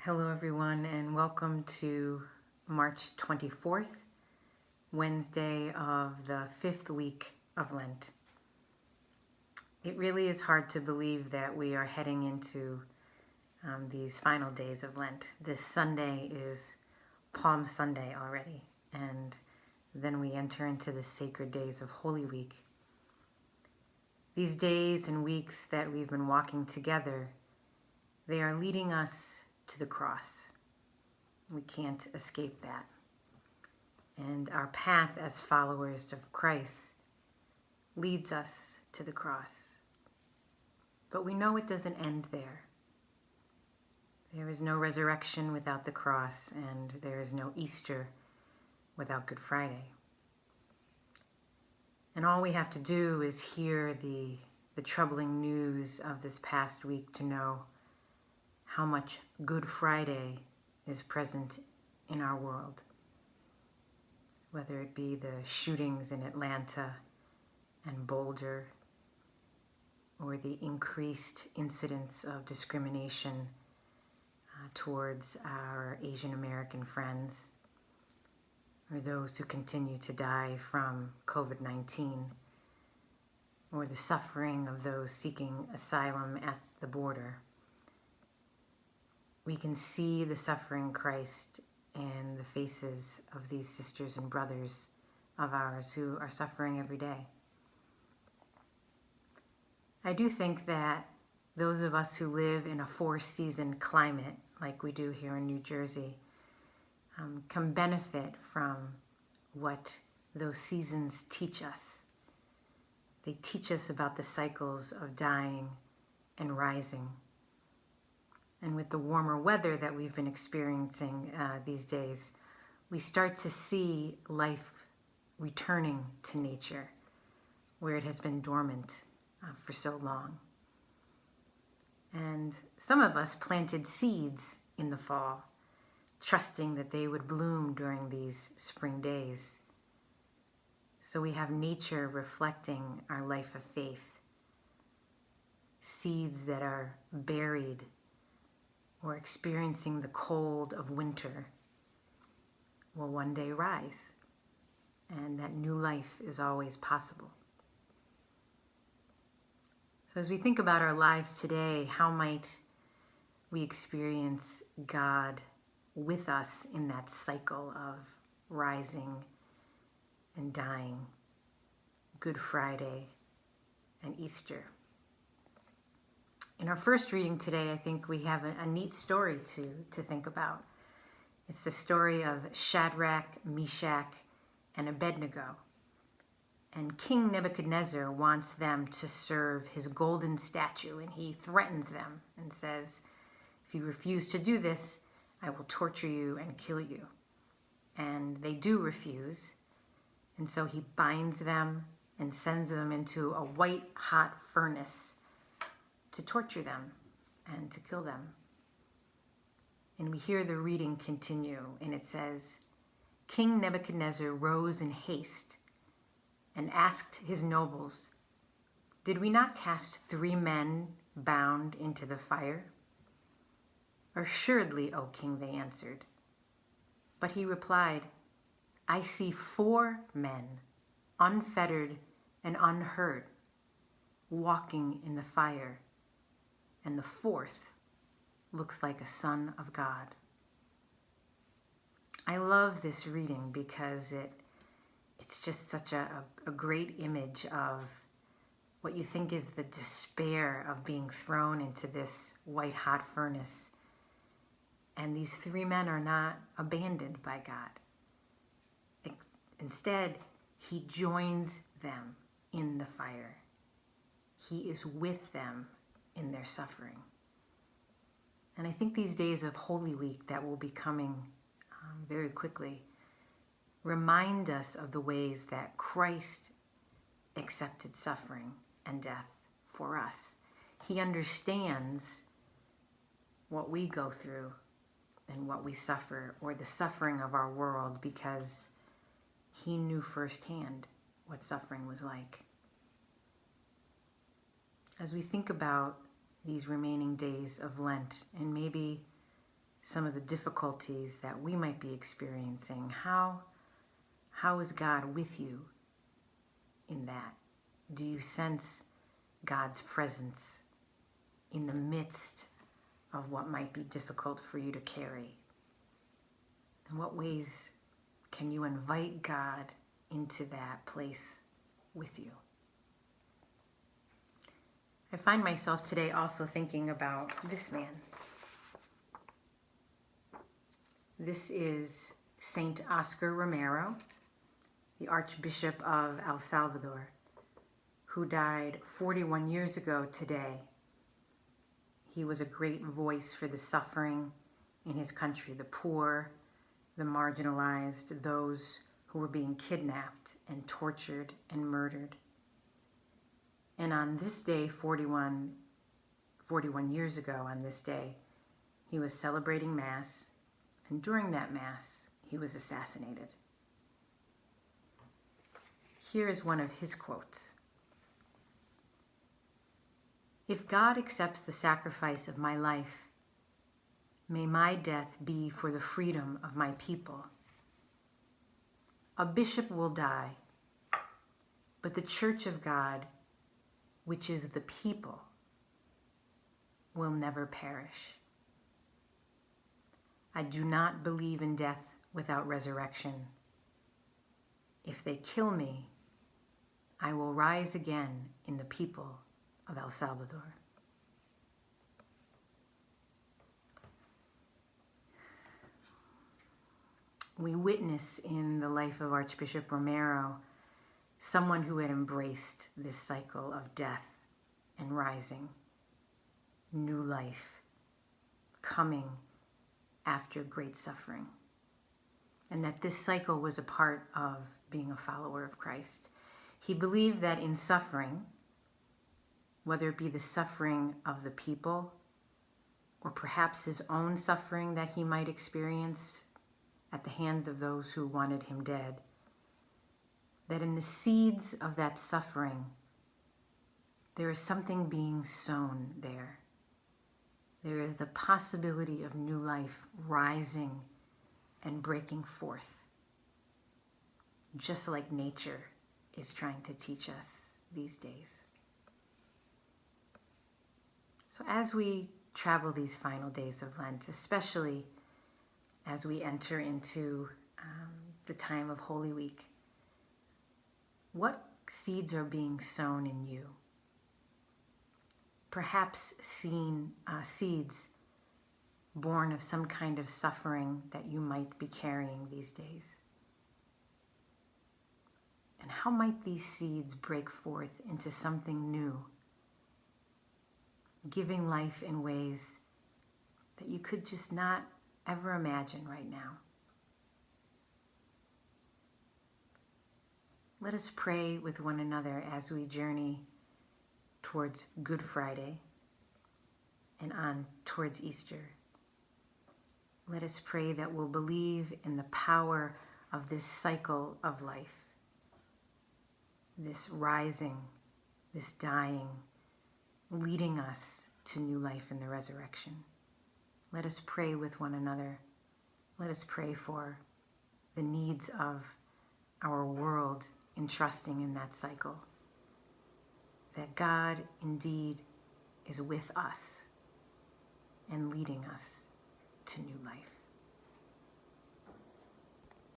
Hello, everyone, and welcome to March 24th, Wednesday of the fifth week of Lent. It really is hard to believe that we are heading into these final days of Lent. This Sunday is Palm Sunday already, and then we enter into the sacred days of Holy Week. These days and weeks that we've been walking together, they are leading us to the cross. We can't escape that. And our path as followers of Christ leads us to the cross. But we know it doesn't end there. There is no resurrection without the cross, and there is no Easter without Good Friday. And all we have to do is hear the troubling news of this past week to know how much Good Friday is present in our world. Whether it be the shootings in Atlanta and Boulder, or the increased incidence of discrimination towards our Asian American friends, or those who continue to die from COVID-19, or the suffering of those seeking asylum at the border. We can see the suffering Christ in the faces of these sisters and brothers of ours who are suffering every day. I do think that those of us who live in a four-season climate, like we do here in New Jersey, can benefit from what those seasons teach us. They teach us about the cycles of dying and rising. And with the warmer weather that we've been experiencing these days, we start to see life returning to nature where it has been dormant for so long. And some of us planted seeds in the fall, trusting that they would bloom during these spring days. So we have nature reflecting our life of faith. Seeds that are buried or experiencing the cold of winter will one day rise, and that new life is always possible. So as we think about our lives today, how might we experience God with us in that cycle of rising and dying, Good Friday and Easter? In our first reading today, I think we have a neat story to think about. It's the story of Shadrach, Meshach, and Abednego. And King Nebuchadnezzar wants them to serve his golden statue, and he threatens them and says, if you refuse to do this, I will torture you and kill you. And they do refuse, and so he binds them and sends them into a white-hot furnace to torture them and to kill them. And we hear the reading continue, and it says, King Nebuchadnezzar rose in haste and asked his nobles, did we not cast 3 men bound into the fire? Assuredly, O king, they answered. But he replied, I see 4 men, unfettered and unhurt, walking in the fire, and the 4th looks like a son of God. I love this reading because it's just such a great image of what you think is the despair of being thrown into this white-hot furnace. And these 3 men are not abandoned by God. Instead, he joins them in the fire. He is with them in their suffering. And I think these days of Holy Week that will be coming very quickly remind us of the ways that Christ accepted suffering and death for us. He understands what we go through and what we suffer, or the suffering of our world, because he knew firsthand what suffering was like. As we think about these remaining days of Lent, and maybe some of the difficulties that we might be experiencing. How is God with you in that? Do you sense God's presence in the midst of what might be difficult for you to carry? In what ways can you invite God into that place with you? I find myself today also thinking about this man. This is Saint Oscar Romero, the Archbishop of El Salvador, who died 41 years ago today. He was a great voice for the suffering in his country, the poor, the marginalized, those who were being kidnapped and tortured and murdered. And on this day, 41 years ago on this day, he was celebrating Mass, and during that Mass, he was assassinated. Here is one of his quotes. "If God accepts the sacrifice of my life, may my death be for the freedom of my people. A bishop will die, but the Church of God, which is the people, will never perish. I do not believe in death without resurrection. If they kill me, I will rise again in the people of El Salvador." We witness in the life of Archbishop Romero someone who had embraced this cycle of death and rising, new life coming after great suffering, and that this cycle was a part of being a follower of Christ. He believed that in suffering, whether it be the suffering of the people or perhaps his own suffering that he might experience at the hands of those who wanted him dead, that in the seeds of that suffering, there is something being sown there. There is the possibility of new life rising and breaking forth, just like nature is trying to teach us these days. So as we travel these final days of Lent, especially as we enter into the time of Holy Week, what seeds are being sown in you? Perhaps seeds born of some kind of suffering that you might be carrying these days. And how might these seeds break forth into something new, giving life in ways that you could just not ever imagine right now? Let us pray with one another as we journey towards Good Friday and on towards Easter. Let us pray that we'll believe in the power of this cycle of life, this rising, this dying, leading us to new life in the resurrection. Let us pray with one another. Let us pray for the needs of our world in trusting in that cycle, that God indeed is with us and leading us